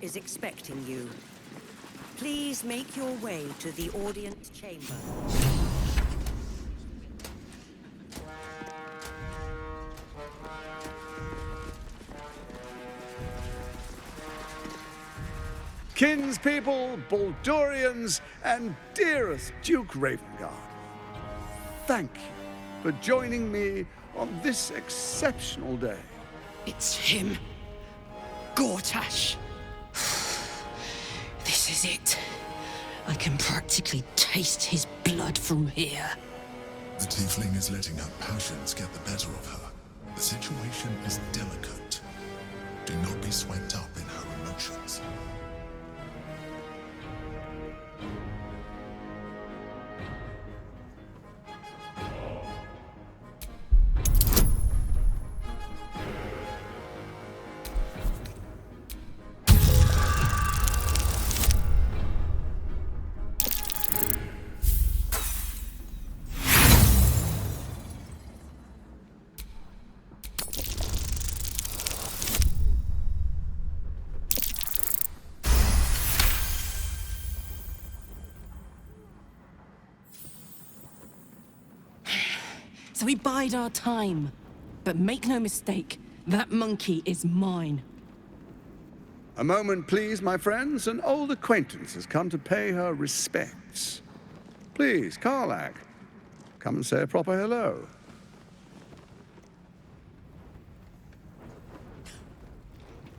is expecting you. Please make your way to the audience chamber. Kinspeople, Baldurians, and dearest Duke Ravengard, thank you for joining me on this exceptional day. It's him. Gortash. This is it. I can practically taste his blood from here. The tiefling is letting her passions get the better of her. The situation is delicate. Do not be swept up in her emotions. So we bide our time. But make no mistake, that monkey is mine. A moment, please, my friends. An old acquaintance has come to pay her respects. Please, Karlach, come and say a proper hello.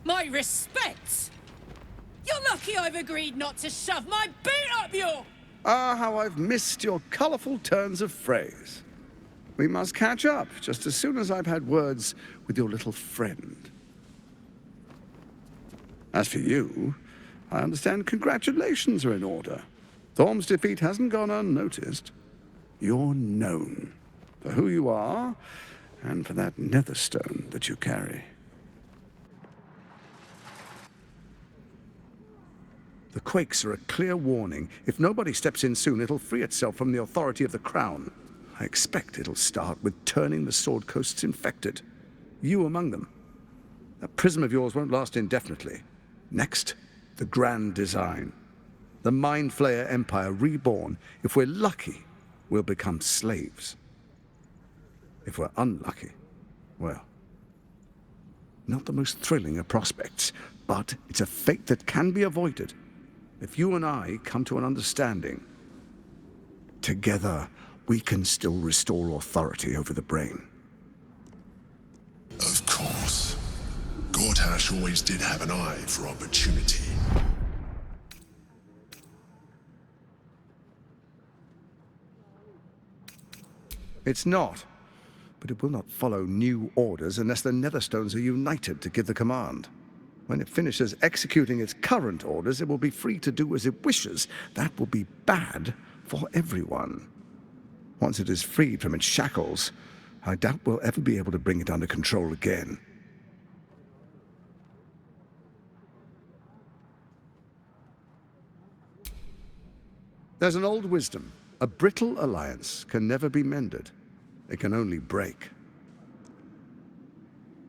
My respects! You're lucky I've agreed not to shove my boot up your... Ah, how I've missed your colourful turns of phrase. We must catch up just as soon as I've had words with your little friend. As for you, I understand congratulations are in order. Thorm's defeat hasn't gone unnoticed. You're known for who you are and for that netherstone that you carry. The quakes are a clear warning. If nobody steps in soon, it'll free itself from the authority of the Crown. I expect it'll start with turning the Sword Coasts infected. You among them. That prism of yours won't last indefinitely. Next, the grand design. The Mind Flayer Empire reborn. If we're lucky, we'll become slaves. If we're unlucky, well, not the most thrilling of prospects, but it's a fate that can be avoided if you and I come to an understanding. Together, we can still restore authority over the brain. Of course. Gortash always did have an eye for opportunity. It's not, but it will not follow new orders unless the Netherstones are united to give the command. When it finishes executing its current orders, it will be free to do as it wishes. That will be bad for everyone. Once it is freed from its shackles, I doubt we'll ever be able to bring it under control again. There's an old wisdom. A brittle alliance can never be mended. It can only break.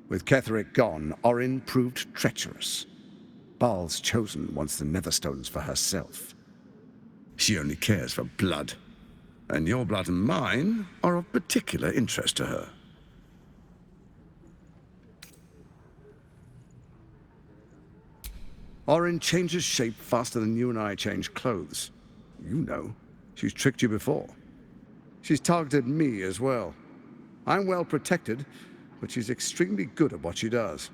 With Ketheric gone, Orin proved treacherous. Baal's chosen wants the Netherstones for herself. She only cares for blood. And your blood and mine are of particular interest to her. Orin changes shape faster than you and I change clothes. You know, she's tricked you before. She's targeted me as well. I'm well protected, but she's extremely good at what she does.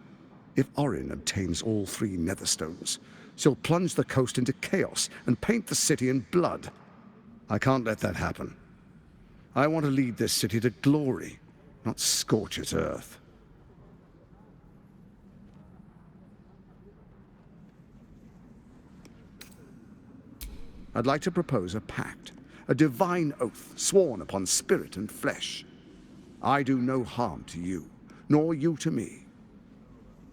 If Orin obtains all 3 Netherstones, she'll plunge the coast into chaos and paint the city in blood. I can't let that happen. I want to lead this city to glory, not scorch its earth. I'd like to propose a pact, a divine oath sworn upon spirit and flesh. I do no harm to you, nor you to me.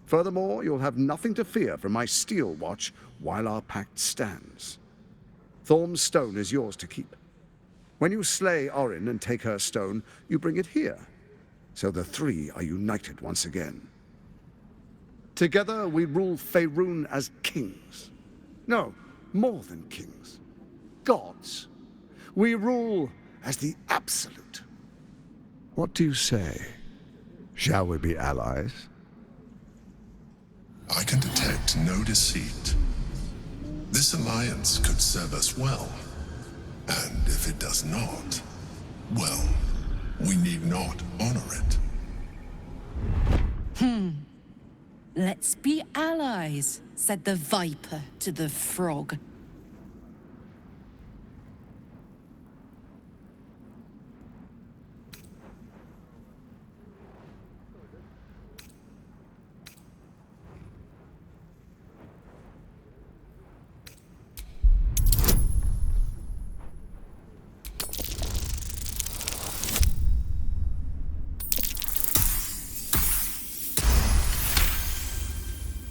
Furthermore, you'll have nothing to fear from my steel watch while our pact stands. Thorm's stone is yours to keep. When you slay Orin and take her stone, you bring it here, so the 3 are united once again. Together we rule Faerûn as kings. No, more than kings. Gods. We rule as the Absolute. What do you say? Shall we be allies? I can detect no deceit. This alliance could serve us well. And if it does not, well, we need not honor it. Let's be allies, said the viper to the frog.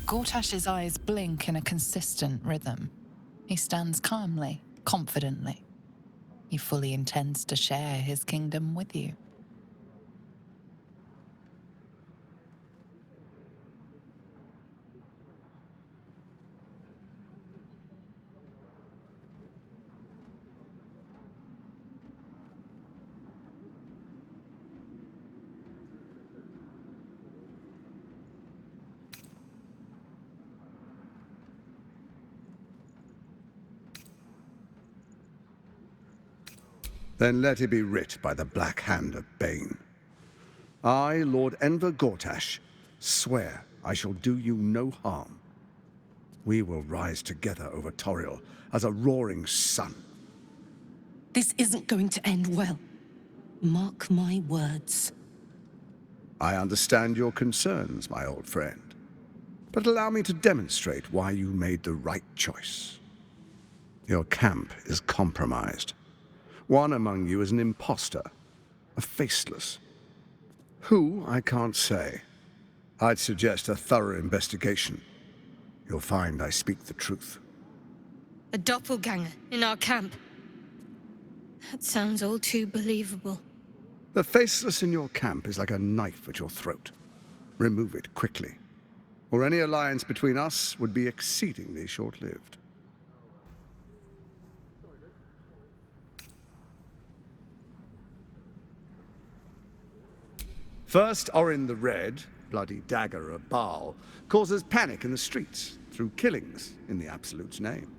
Gortash's eyes blink in a consistent rhythm. He stands calmly, confidently. He fully intends to share his kingdom with you. Then let it be writ by the black hand of Bane. I, Lord Enver Gortash, swear I shall do you no harm. We will rise together over Toriel as a roaring sun. This isn't going to end well. Mark my words. I understand your concerns, my old friend. But allow me to demonstrate why you made the right choice. Your camp is compromised. One among you is an imposter, a faceless. Who, I can't say. I'd suggest a thorough investigation. You'll find I speak the truth. A doppelganger in our camp. That sounds all too believable. The faceless in your camp is like a knife at your throat. Remove it quickly, or any alliance between us would be exceedingly short-lived. First, Orin the Red, bloody dagger of Baal, causes panic in the streets through killings in the Absolute's name.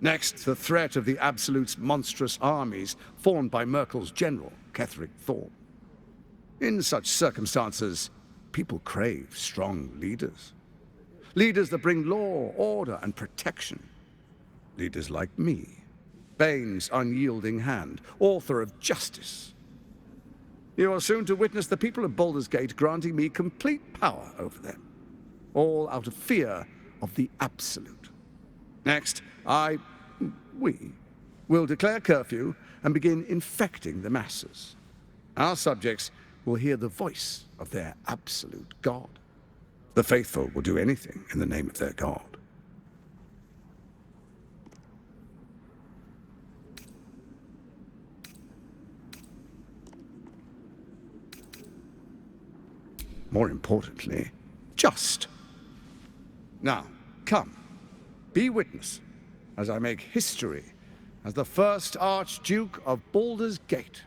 Next, the threat of the Absolute's monstrous armies formed by Merkel's general, Ketheric Thorn. In such circumstances, people crave strong leaders. Leaders that bring law, order, and protection. Leaders like me, Bane's unyielding hand, author of justice. You are soon to witness the people of Baldur'sgate granting me complete power over them, all out of fear of the Absolute. Next, we will declare curfew and begin infecting the masses. Our subjects will hear the voice of their absolute God. The faithful will do anything in the name of their God. More importantly, just. Now, come, be witness as I make history as the first Archduke of Baldur'sgate.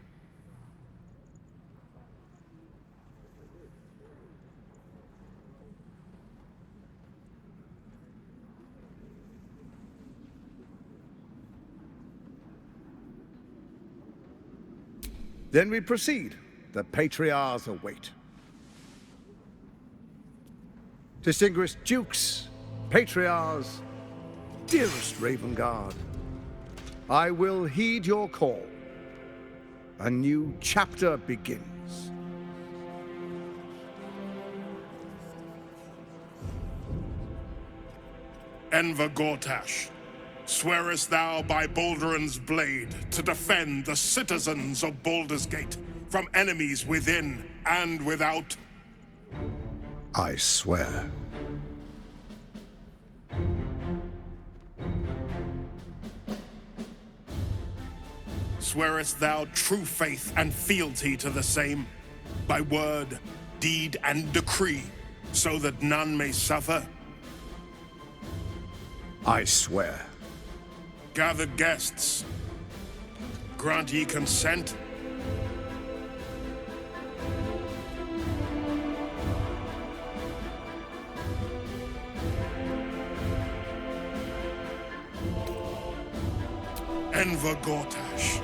Then we proceed. The patriarchs await. Distinguished dukes, patriarchs, dearest Ravengard, I will heed your call. A new chapter begins. Enver Gortash, swearest thou by Balduran's blade to defend the citizens of Baldur'sgate from enemies within and without? I swear. Swearest thou true faith and fealty to the same, by word, deed, and decree, so that none may suffer? I swear. Gathered guests, grant ye consent? Enver Gortash,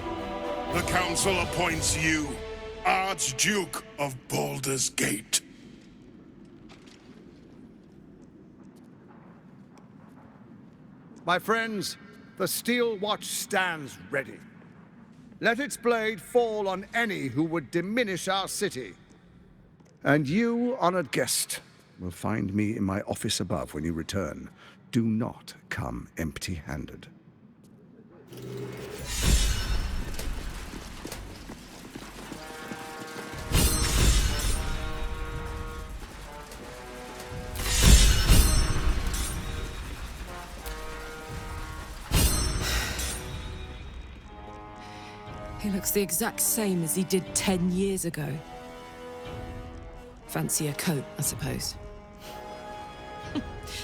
the council appoints you Archduke of Baldur'sgate. My friends, the steel watch stands ready. Let its blade fall on any who would diminish our city. And you, honored guest, will find me in my office above when you return. Do not come empty-handed. He looks the exact same as he did 10 years ago. Fancy a coat, I suppose.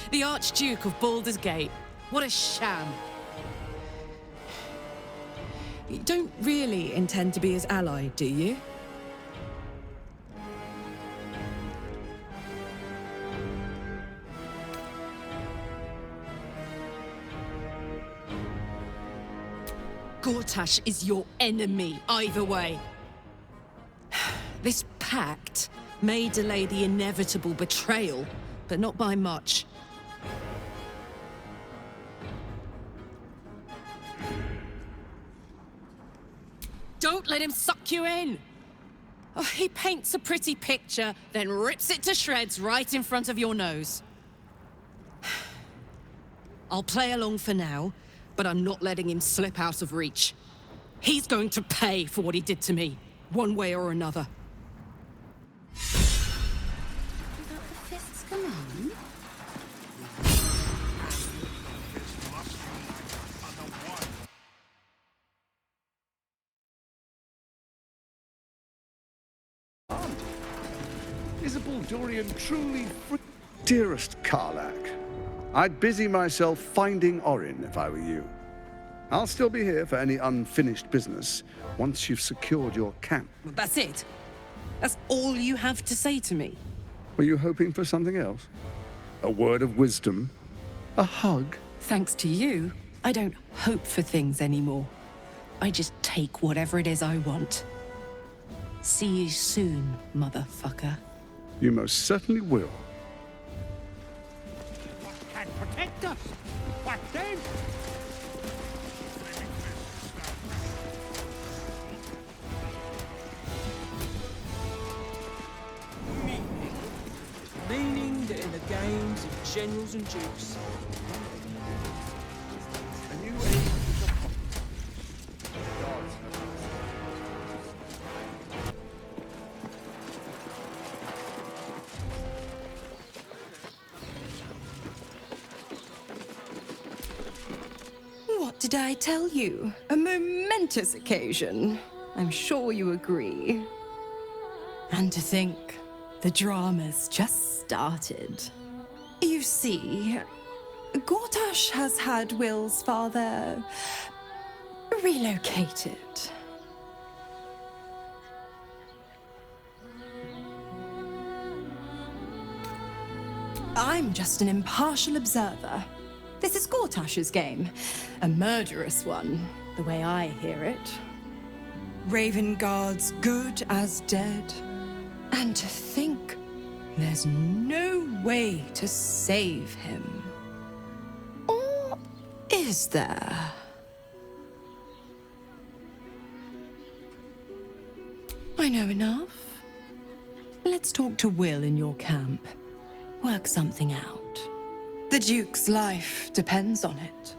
The Archduke of Baldur'sgate. What a sham. You don't really intend to be his ally, do you? Gortash is your enemy, either way. This pact may delay the inevitable betrayal, but not by much. Don't let him suck you in! Oh, he paints a pretty picture, then rips it to shreds right in front of your nose. I'll play along for now, but I'm not letting him slip out of reach. He's going to pay for what he did to me, one way or another. Come on. Is a Baldurian truly free? Dearest Karlak, I'd busy myself finding Orin if I were you. I'll still be here for any unfinished business once you've secured your camp. That's it? That's all you have to say to me? Were you hoping for something else? A word of wisdom? A hug? Thanks to you, I don't hope for things anymore. I just take whatever it is I want. See you soon, motherfucker. You most certainly will. What can protect us? What then? Meaning that in the games of generals and dukes. And you aim to the What did I tell you? A momentous occasion. I'm sure you agree. And to think, the drama's just started. You see, Gortash has had Will's father relocated. I'm just an impartial observer. This is Gortash's game. A murderous one, the way I hear it. Ravenguard's good as dead. And to think, there's no way to save him. Or is there? I know enough. Let's talk to Will in your camp. Work something out. The Duke's life depends on it.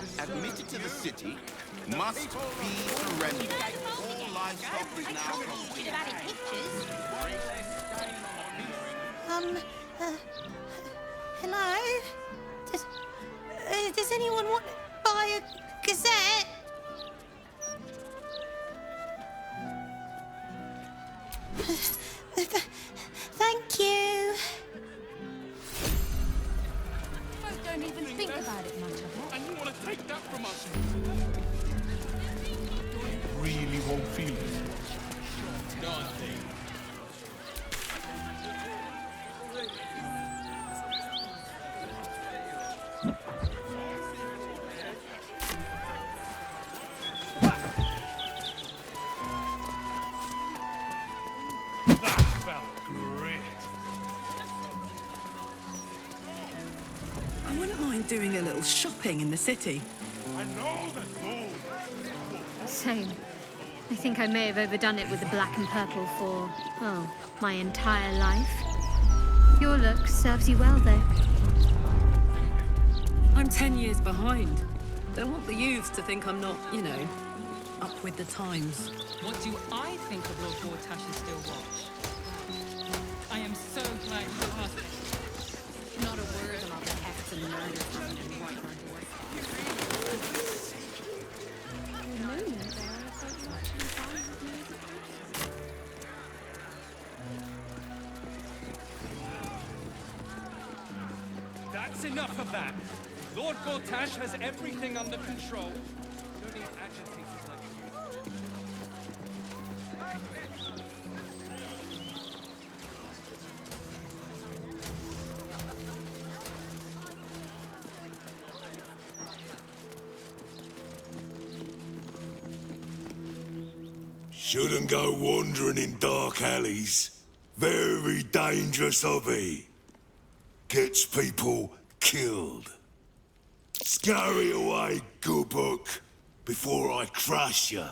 livestock admitted to the city must be surrendered. All livestock is now complete. Hello? Does anyone want to buy a gazette? Thank you. Folk don't even think about it much, And you want to take that from us? Really won't feel it. Nothing. I wouldn't mind doing a little shopping in the city. I know that Same. I think I may have overdone it with the black and purple for, oh, my entire life. Your look serves you well, though. I'm 10 years behind. Don't want the youths to think I'm not, you know, up with the times. What do I think of Lord Gortash's still watch? I am so glad you asked. Not a word about the heft and murders happening right my boy. That's enough of that. Lord Gortash has everything under control. Don't need agitators like you. Shouldn't go wandering in dark alleys. Very dangerous hobby. Gets people killed. Scurry away, good book, before I crush you.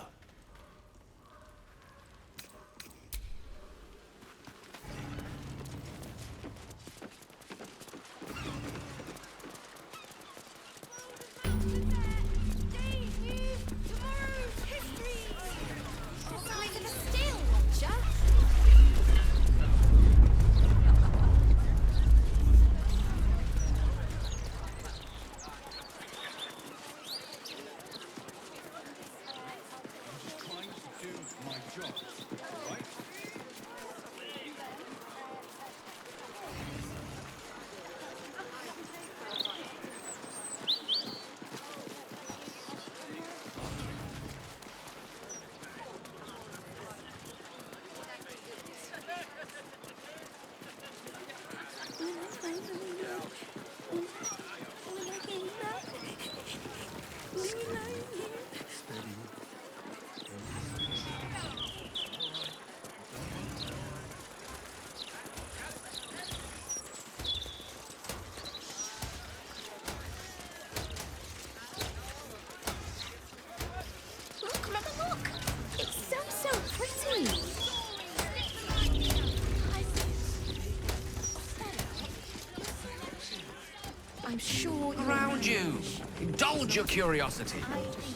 Around you. Indulge your curiosity.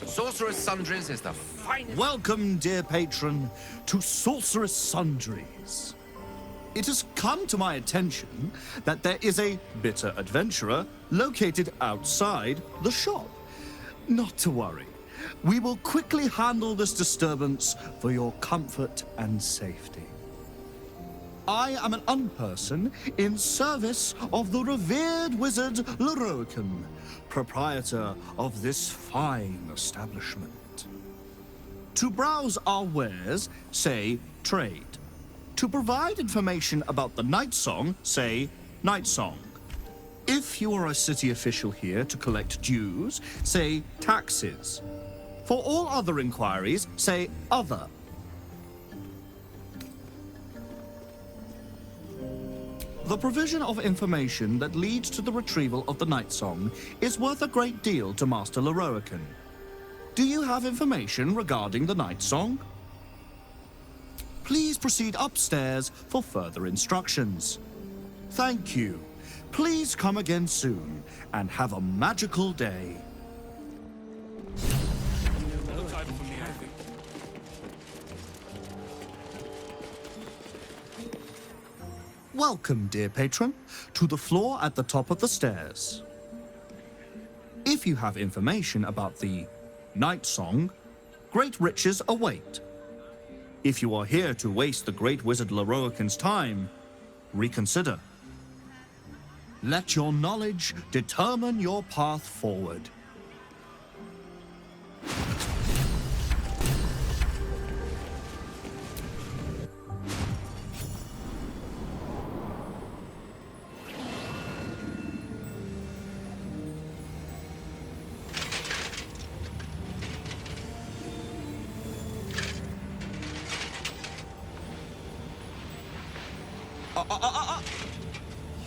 Sorcerer's Sundries is the finest... Welcome, dear patron, to Sorcerer's Sundries. It has come to my attention that there is a bitter adventurer located outside the shop. Not to worry. We will quickly handle this disturbance for your comfort and safety. I am an unperson in service of the revered wizard Lorroakan, proprietor of this fine establishment. To browse our wares, say trade. To provide information about the Night Song, say Night Song. If you are a city official here to collect dues, say taxes. For all other inquiries, say other. The provision of information that leads to the retrieval of the Night Song is worth a great deal to Master Lorroakan. Do you have information regarding the Night Song? Please proceed upstairs for further instructions. Thank you. Please come again soon and have a magical day. Welcome, dear patron, to the floor at the top of the stairs. If you have information about the Night Song, great riches await. If you are here to waste the great wizard Leroican's time, reconsider. Let your knowledge determine your path forward.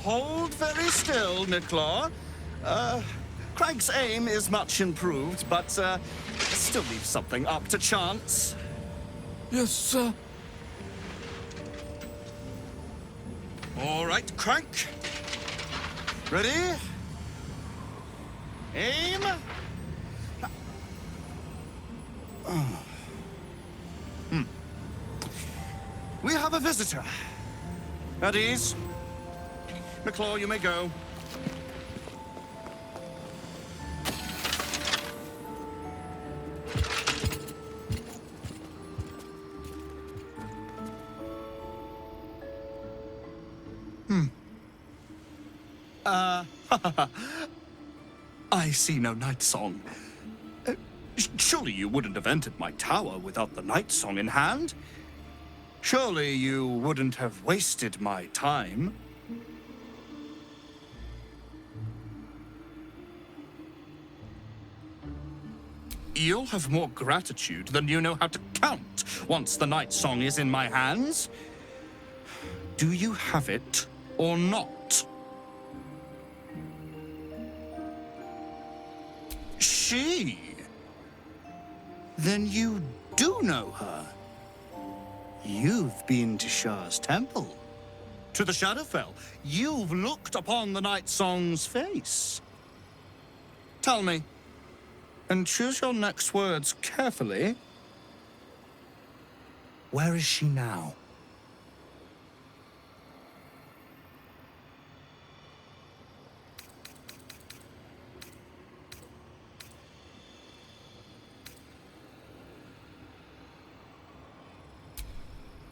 Hold very still, Nicklaw. Craig's aim is much improved, but still leaves something up to chance. Yes, sir. All right, Crank. Ready? Aim. We have a visitor. At ease. McClaw, you may go. I see no night song. Surely you wouldn't have entered my tower without the night song in hand? Surely you wouldn't have wasted my time? You'll have more gratitude than you know how to count once the night song is in my hands. Do you have it or not? She? Then you do know her. You've been to Shah's temple, to the Shadowfell. You've looked upon the night song's face. Tell me, and choose your next words carefully. Where is she now?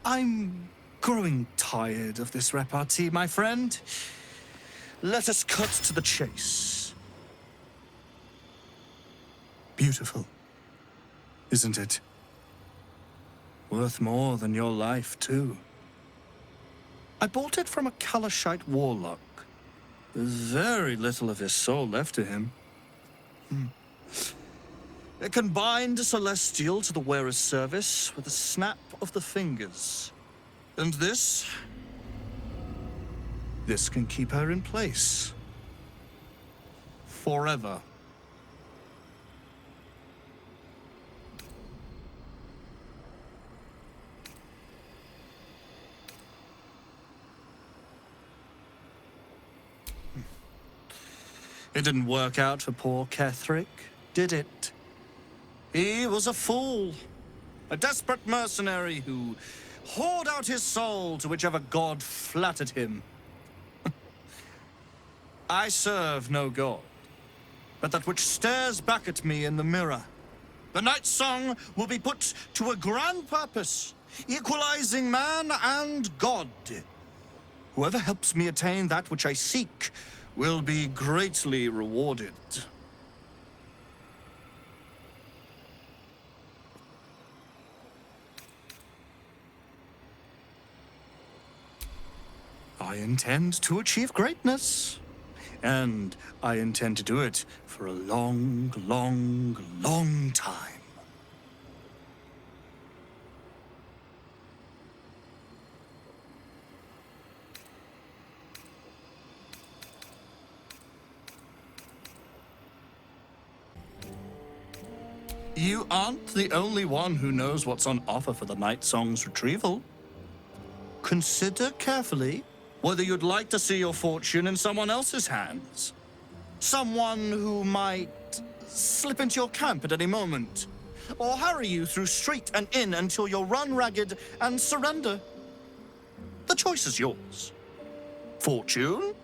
I'm growing tired of this repartee, my friend. Let us cut to the chase. Beautiful, isn't it? Worth more than your life, too. I bought it from a Kalashite warlock. There's very little of his soul left to him. It can bind a celestial to the wearer's service with a snap of the fingers. And this can keep her in place. Forever. It didn't work out for poor Ketherick, did it? He was a fool, a desperate mercenary who poured out his soul to whichever god flattered him. I serve no god, but that which stares back at me in the mirror. The night song will be put to a grand purpose, equalizing man and god. Whoever helps me attain that which I seek will be greatly rewarded. I intend to achieve greatness, and I intend to do it for a long, long, long time. You aren't the only one who knows what's on offer for the Night Song's retrieval. Consider carefully whether you'd like to see your fortune in someone else's hands. Someone who might slip into your camp at any moment, or harry you through street and inn until you're run ragged and surrender. The choice is yours. Fortune?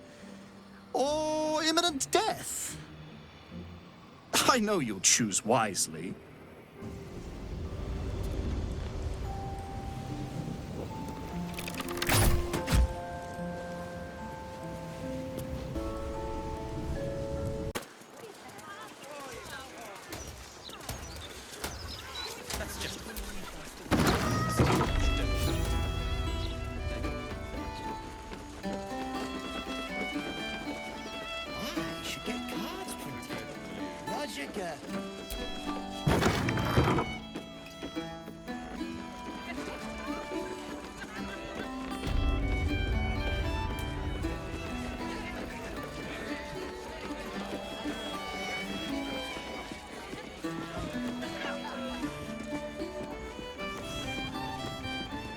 Or imminent death? I know you'll choose wisely.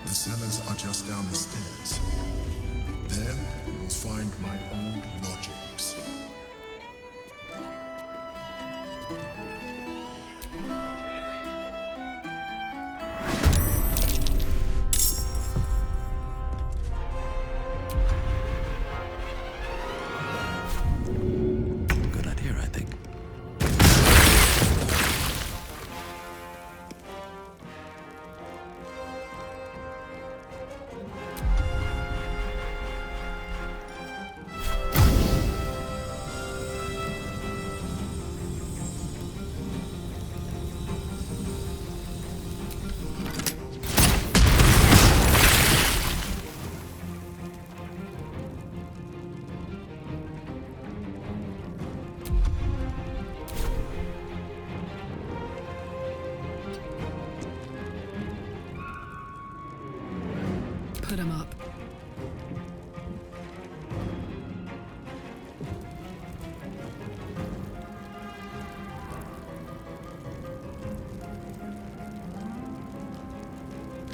The cellars are just down the stairs. There, you'll find my old lodgings. Good idea, I think. Put him up.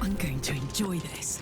I'm going to enjoy this.